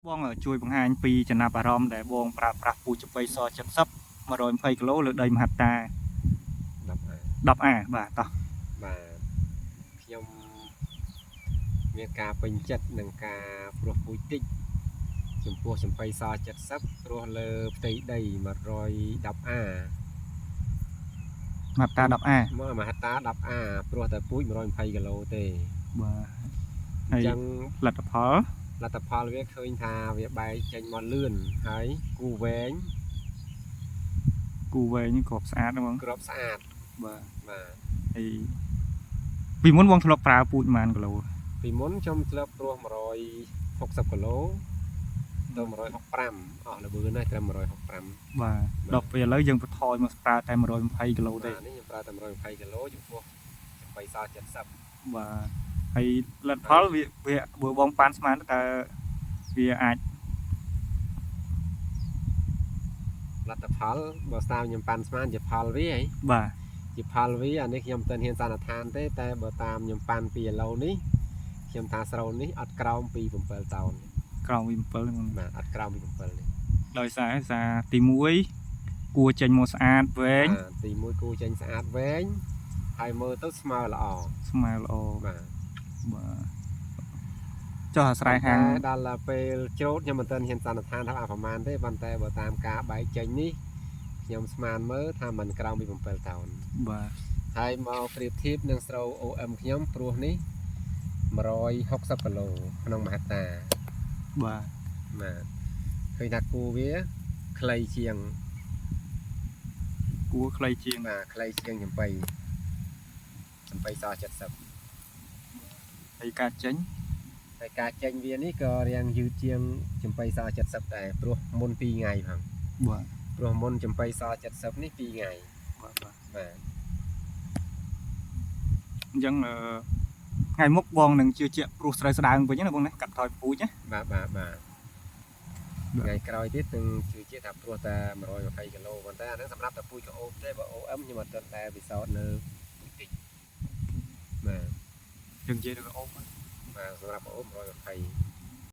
បងជួយបង្ហាញពីចំណាប់អារម្មណ៍ដែលបងប្រើប្រាស់ពូជចំបៃស70 120គីឡូលើដីមហត្តា 10A បាទតោះបាទខ្ញុំមានការពេញចិត្តនឹងការព្រោះពូជតិចចំពោះចំបៃស70ព្រោះលើផ្ទៃដី 110A មហត្តា 10A មហត្តា 10A ព្រោះតែពូជ120គីឡូទេបាទអញ្ចឹងលទ្ធផលវាឃើញថាវាបែកចេញមកលឿនហើយគូវែងគ្រាប់ស្អាតហ្មងគ្រាប់ស្អាតបាទហើយពីមុនបងធ្លាប់ប្រើពូជប៉ុន្មានគីឡូពីមុនខ្ញុំធ្លាប់ព្រោះ160គីឡូទៅ165អស់ល្បឿនណាស់ត្រឹម165បាទដល់ពេលឥឡូវយើងបន្ថយមកប្រើតែ120គីឡូទេនេះខ្ញុំប្រើតែ120គីឡូចំពោះចំបៃស70បាទហើយលទ្ធផលវាបើបងប៉ាន់ស្មានតើវាអាចលទ្ធផលបើស្តាមខ្ញុំប៉ាន់ស្មានជាផលវាហីបាទជាផលវាអានេះខ្ញុំមិនទាន់ហ៊ានសន្និដ្ឋានទេតែបើតាមខ្ញុំប៉ាន់ពីឥឡូវនេះខ្ញុំថាស្រូវនេះអត់ក្រោមពី7តោនក្រោមពី7ហ្នឹងបាទអត់ក្រោមពី7នេះដោយសារទី1គួរចេញមកស្អាតវែងទី1គួរចេញស្អាតវែងហើយមើលទៅស្មើល្អបាទចុះអាស្រ័យហាងដល់ពេលច្រូតខ្ញុំមិនទាន់ហ៊ានសន្និដ្ឋានថាប្រហែលទេប៉ុន្តែបើតាមការបែកចេញនេះខ្ញុំស្មានមើលថាมันក្រោមពី7តោនបាទហើយមកប្រៀបធៀបនឹងស្រូវ OM ខ្ញុំព្រោះនេះ160គីឡូក្នុងមហត្តាបាទឃើញថាគូវាខ្លីជាងបាទខ្លីជាងចំបៃស70ហើយការចេញវានេះក៏រាងយឺតជាងចំបៃស70ដែរព្រោះមុន2ថ្ងៃផងបាទព្រោះមុនចំបៃស70នេះ2ថ្ងៃបាទអញ្ចឹងថ្ងៃមុខបងនឹងជឿជាក់ព្រោះស្រូវស្ដើងវិញណាបងណាកាត់ថយពូជណាបាទថ្ងៃក្រោយទៀតនឹងជឿជាក់ថាព្រោះតែ120គីឡូប៉ុន្តែអាហ្នឹងសម្រាប់តែពូជក្អូបទេបើ OM ខ្ញុំអត់ទាន់តែពិសោធន៍នៅពូជតិចបាទយើងនិយាយទៅក្អូបបាទសម្រាប់ក្អូប120